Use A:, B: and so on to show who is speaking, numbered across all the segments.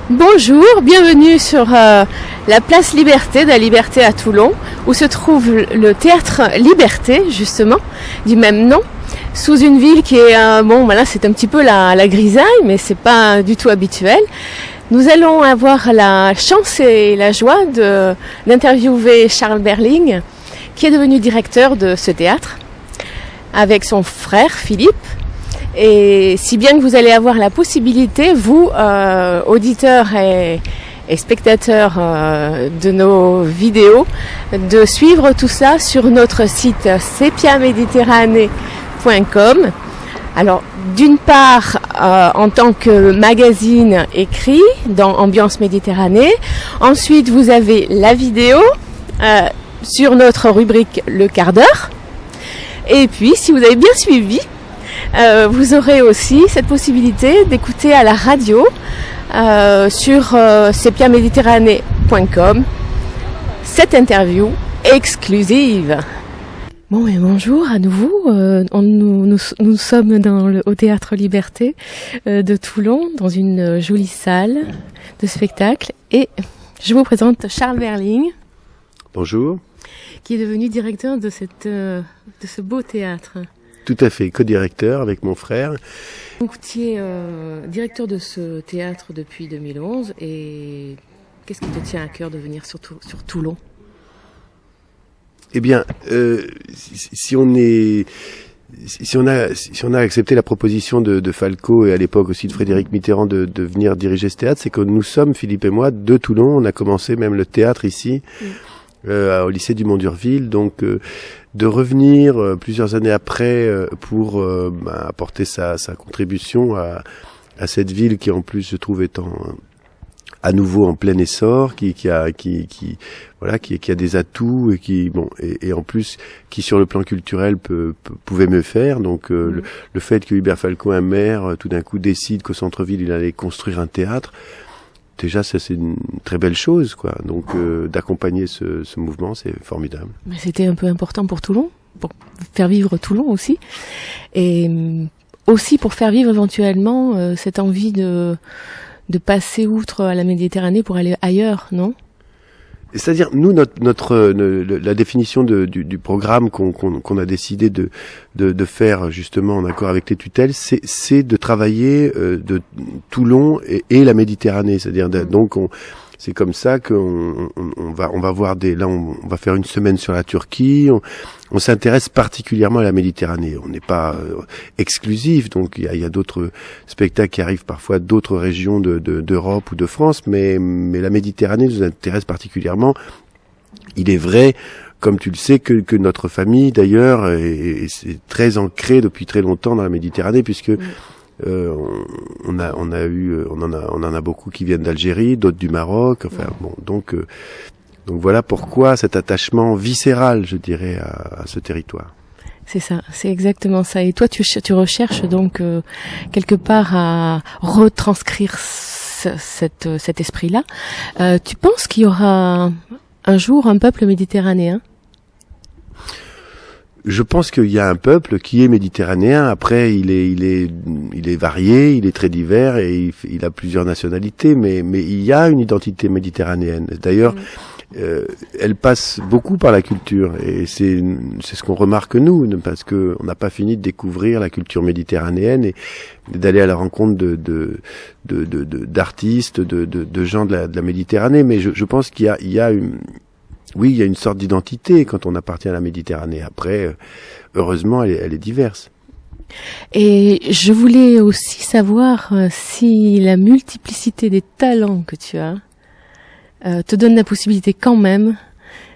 A: Bonjour, bienvenue sur la place Liberté de la Liberté à Toulon, où se trouve le théâtre Liberté, justement, du même nom, sous une ville qui est, c'est un petit peu la grisaille, mais c'est pas du tout habituel. Nous allons avoir la chance et la joie d'interviewer Charles Berling, qui est devenu directeur de ce théâtre, avec son frère Philippe. Et si bien que vous allez avoir la possibilité, vous, auditeurs et spectateurs de nos vidéos, de suivre tout ça sur notre site sepiaméditerranée.com. Alors, d'une part, en tant que magazine écrit dans Ambiance Méditerranée. Ensuite, vous avez la vidéo sur notre rubrique Le Quart d'heure. Et puis, si vous avez bien suivi, vous aurez aussi cette possibilité d'écouter à la radio sur sepiaméditerranée.com cette interview exclusive. Bon et bonjour à nouveau, nous sommes au Théâtre Liberté de Toulon, dans une jolie salle de spectacle, et je vous présente Charles Berling.
B: Bonjour.
A: Qui est devenu directeur de ce beau théâtre.
B: Tout à fait, co-directeur avec mon frère.
A: Donc tu es directeur de ce théâtre depuis 2011, et qu'est-ce qui te tient à cœur de venir sur Toulon ?
B: Eh bien, si on a accepté la proposition de Falco et à l'époque aussi de Frédéric Mitterrand de venir diriger ce théâtre, c'est que nous sommes, Philippe et moi, de Toulon. On a commencé même le théâtre ici, au lycée du Mont-d'Urville, donc de revenir plusieurs années après pour apporter sa contribution à cette ville qui en plus je trouve étant à nouveau en plein essor, qui a des atouts et et en plus qui sur le plan culturel pouvait mieux faire. Donc le fait que Hubert Falco, un maire, tout d'un coup décide qu'au centre-ville il allait construire un théâtre, déjà, ça c'est une très belle chose, quoi. Donc, d'accompagner ce mouvement, c'est formidable.
A: Mais c'était un peu important pour Toulon, pour faire vivre Toulon aussi, et aussi pour faire vivre éventuellement cette envie de passer outre à la Méditerranée pour aller ailleurs, non ?
B: C'est-à-dire, nous, la définition du programme qu'on a décidé de faire justement en accord avec les tutelles, c'est de travailler de Toulon et la Méditerranée. C'est-à-dire, donc c'est comme ça qu'on va voir on va faire une semaine sur la Turquie. On s'intéresse particulièrement à la Méditerranée. On n'est pas exclusif, donc il y a d'autres spectacles qui arrivent parfois d'autres régions d'Europe ou de France, mais la Méditerranée nous intéresse particulièrement. Il est vrai, comme tu le sais, que notre famille d'ailleurs est très ancrée depuis très longtemps dans la Méditerranée, puisque on en a beaucoup qui viennent d'Algérie, d'autres du Maroc. Enfin donc voilà pourquoi cet attachement viscéral, je dirais, à ce territoire.
A: C'est ça, c'est exactement ça. Et toi, tu recherches donc quelque part à retranscrire cet esprit-là. Tu penses qu'il y aura un jour un peuple méditerranéen ?
B: Je pense qu'il y a un peuple qui est méditerranéen. Après, il est varié, il est très divers et il a plusieurs nationalités, mais il y a une identité méditerranéenne. D'ailleurs, elle passe beaucoup par la culture, et c'est ce qu'on remarque nous, parce que on n'a pas fini de découvrir la culture méditerranéenne et d'aller à la rencontre d'artistes, de gens de la Méditerranée. Mais je pense qu'il y a une sorte d'identité quand on appartient à la Méditerranée. Après, heureusement, elle est diverse.
A: Et je voulais aussi savoir si la multiplicité des talents que tu as te donne la possibilité quand même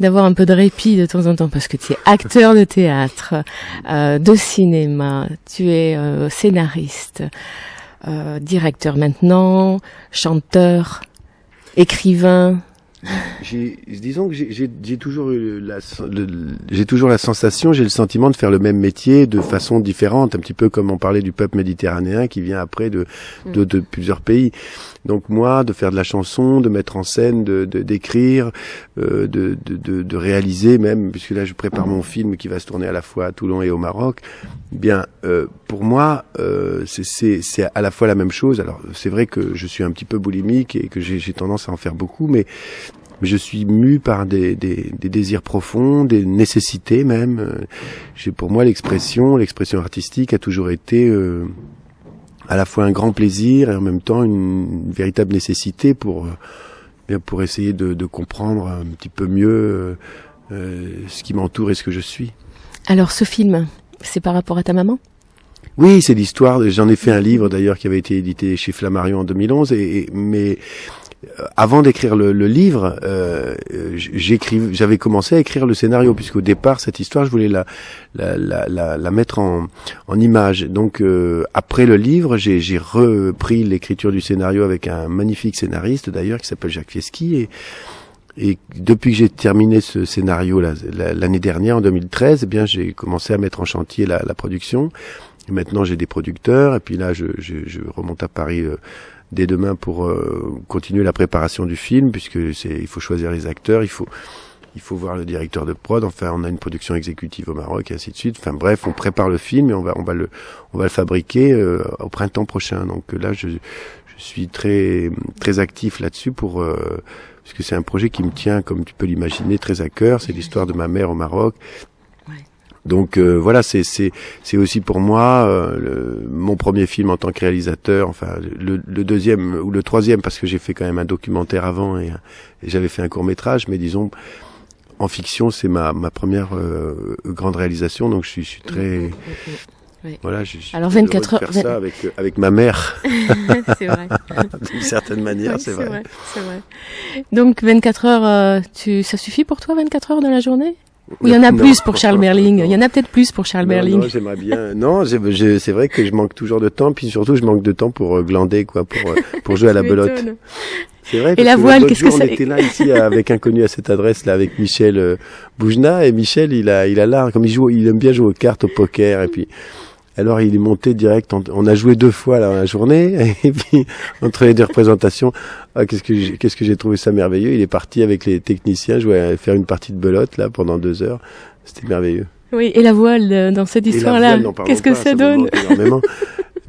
A: d'avoir un peu de répit de temps en temps, parce que tu es acteur de théâtre, de cinéma, tu es scénariste, directeur maintenant, chanteur, écrivain.
B: Disons que j'ai toujours la sensation, j'ai le sentiment de faire le même métier de façon différente, un petit peu comme on parlait du peuple méditerranéen qui vient après de plusieurs pays. Donc moi, de faire de la chanson, de mettre en scène, d'écrire, de réaliser même, puisque là je prépare mon film qui va se tourner à la fois à Toulon et au Maroc. Bien, pour moi, c'est à la fois la même chose. Alors c'est vrai que je suis un petit peu boulimique et que j'ai tendance à en faire beaucoup, mais je suis mu par des désirs profonds, des nécessités même. Pour moi, l'expression artistique a toujours été à la fois un grand plaisir et en même temps une véritable nécessité pour essayer de comprendre un petit peu mieux ce qui m'entoure et ce que je suis.
A: Alors ce film, c'est par rapport à ta maman ?
B: Oui, c'est l'histoire. J'en ai fait un livre d'ailleurs qui avait été édité chez Flammarion en 2011. Mais avant d'écrire le livre, j'avais commencé à écrire le scénario, puisqu'au départ cette histoire je voulais la mettre en image. Donc après le livre, j'ai repris l'écriture du scénario avec un magnifique scénariste d'ailleurs qui s'appelle Jacques Fieschi et depuis que j'ai terminé ce scénario l'année dernière en 2013, eh bien j'ai commencé à mettre en chantier la production. Et maintenant j'ai des producteurs et puis là je remonte à Paris dès demain pour continuer la préparation du film, puisque il faut choisir les acteurs, il faut voir le directeur de prod. Enfin, on a une production exécutive au Maroc et ainsi de suite. Enfin bref, on prépare le film et on va le fabriquer au printemps prochain. Donc là, je suis très très actif là-dessus parce que c'est un projet qui me tient, comme tu peux l'imaginer, très à cœur. C'est l'histoire de ma mère au Maroc. Donc voilà, c'est aussi pour moi mon premier film en tant que réalisateur, enfin le deuxième ou le troisième, parce que j'ai fait quand même un documentaire avant et j'avais fait un court-métrage, mais disons en fiction, c'est ma première grande réalisation, donc je suis très
A: oui.
B: Voilà, je suis
A: alors 24 heures
B: de faire ça avec ma mère.
A: C'est vrai.
B: D'une certaine manière,
A: oui,
B: c'est vrai.
A: C'est vrai. Donc 24 heures, ça suffit pour toi 24 heures dans la journée? Ou il y en a plus pour Charles Berling? Il y en a peut-être plus pour Charles Berling.
B: Non, j'aimerais bien. Non, c'est vrai que je manque toujours de temps, puis surtout je manque de temps pour glander, quoi, pour jouer à la belote. C'est vrai.
A: Et la voile, qu'est-ce que
B: ça? On était là ici avec un connu à cette adresse là avec Michel Boujna, et Michel il a l'art, comme il aime bien jouer aux cartes, au poker, et puis alors il est monté direct. On a joué 2 fois là la journée, et puis entre les 2 représentations, qu'est-ce que j'ai trouvé ça merveilleux. Il est parti avec les techniciens faire une partie de belote là pendant 2 heures. C'était merveilleux.
A: Oui, et la voile dans cette histoire-là, qu'est-ce que ça donne?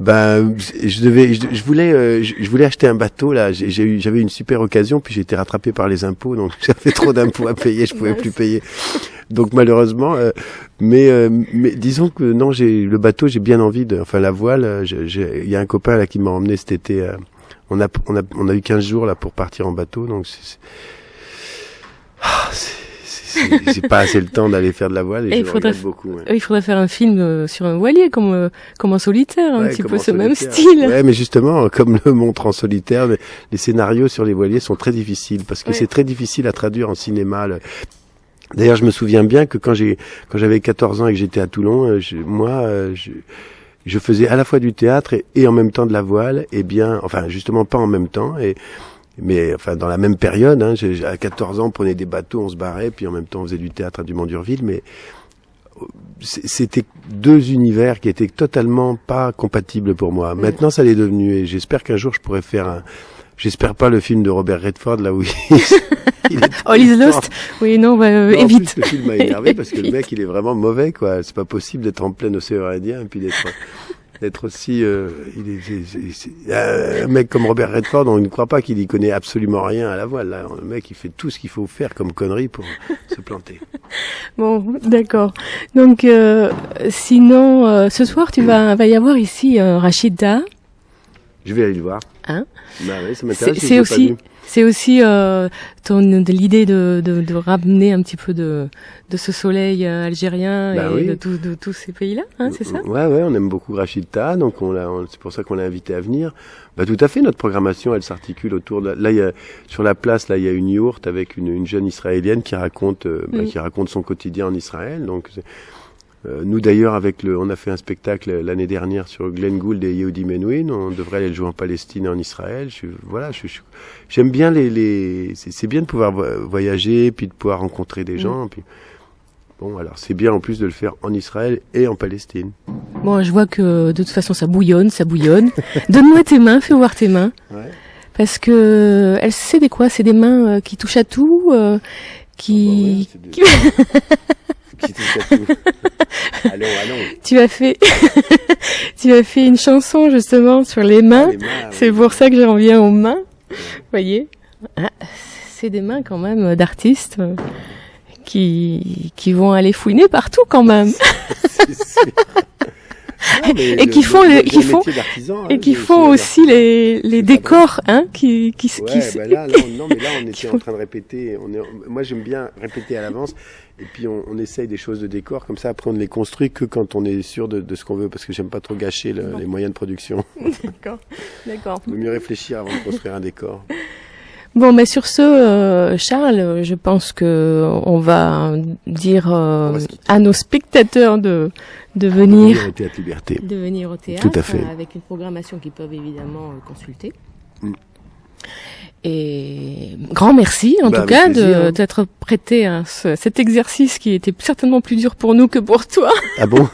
B: Ben, je voulais acheter un bateau là. J'avais une super occasion, puis j'ai été rattrapé par les impôts, donc j'avais trop d'impôts à payer, je pouvais plus payer. Donc malheureusement, mais disons que non, le bateau, j'ai bien envie enfin la voile. Il y a un copain là qui m'a emmené cet été. On a eu 15 jours là pour partir en bateau, donc j'ai pas assez le temps d'aller faire de la voile et je regrette beaucoup. Ouais.
A: Il faudrait faire un film sur un voilier comme en solitaire, un petit peu ce même style.
B: Ouais, mais justement, comme le montre En solitaire, les scénarios sur les voiliers sont très difficiles parce que c'est très difficile à traduire en cinéma. D'ailleurs, je me souviens bien que quand j'avais 14 ans et que j'étais à Toulon, je faisais à la fois du théâtre et en même temps de la voile, et bien, enfin justement pas en même temps, mais enfin dans la même période, hein, à 14 ans on prenait des bateaux, on se barrait, puis en même temps on faisait du théâtre à Dumont-d'Urville, mais c'était 2 univers qui étaient totalement pas compatibles pour moi. Maintenant ça l'est devenu, et j'espère qu'un jour je pourrais faire j'espère pas le film de Robert Redford là où il est
A: All is Lost. Oui, non, évite.
B: En plus, le film m'a énervé parce que le mec il est vraiment mauvais, quoi. C'est pas possible d'être en plein océan Indien et puis d'être aussi un mec comme Robert Redford, on ne croit pas qu'il y connaît absolument rien à la voile. Là, le mec il fait tout ce qu'il faut faire comme connerie pour se planter.
A: Bon, d'accord. Donc sinon ce soir va y avoir ici Rachid Taha.
B: Je vais aller le voir.
A: Hein?
B: Bah oui, ça m'intéresse.
A: C'est aussi l'idée de ramener un petit peu de ce soleil algérien et de tous ces pays-là, hein, c'est ça?
B: Ouais, on aime beaucoup Rachid Taha, donc c'est pour ça qu'on l'a invité à venir. Bah tout à fait, notre programmation, elle s'articule autour de sur la place, là il y a une yourte avec une jeune israélienne qui raconte son quotidien en Israël. Donc nous d'ailleurs on a fait un spectacle l'année dernière sur Glenn Gould et Yehudi Menuhin. On devrait aller le jouer en Palestine et en Israël. J'aime bien c'est bien de pouvoir voyager puis de pouvoir rencontrer des gens. Puis bon, alors c'est bien en plus de le faire en Israël et en Palestine.
A: Bon, je vois que de toute façon ça bouillonne. Donne-moi tes mains, fais voir tes mains.
B: Ouais.
A: parce que elle c'est des quoi? C'est des mains qui touchent à tout, qui
B: qui touche à tout. Allons.
A: tu as fait une chanson justement sur les mains.
B: Les mains,
A: C'est pour ça que j'en viens aux mains. Voyez, c'est des mains quand même d'artistes qui vont aller fouiner partout quand même.
B: C'est sûr. Non,
A: Et qui font aussi les décors, hein,
B: Ouais, bah là, non, mais là, on était en train de répéter. Moi, j'aime bien répéter à l'avance. Et puis, on essaye des choses de décor. Comme ça, après, on ne les construit que quand on est sûr de ce qu'on veut. Parce que j'aime pas trop gâcher les moyens de production.
A: D'accord.
B: Il vaut mieux réfléchir avant de construire un décor.
A: Bon, mais sur ce, Charles, je pense que on va dire à nos spectateurs de venir
B: Au Théâtre Liberté.
A: de venir au théâtre.
B: Tout à fait.
A: Avec une programmation qu'ils peuvent évidemment consulter.
B: Mm.
A: Et grand merci en tout cas
B: avec plaisir,
A: d'être prêté à cet exercice qui était certainement plus dur pour nous que pour toi.
B: Ah bon?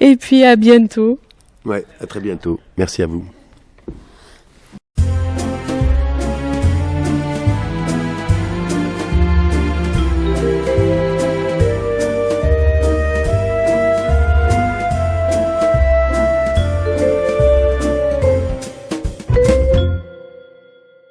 A: Et puis à bientôt.
B: Ouais, à très bientôt. Merci à vous.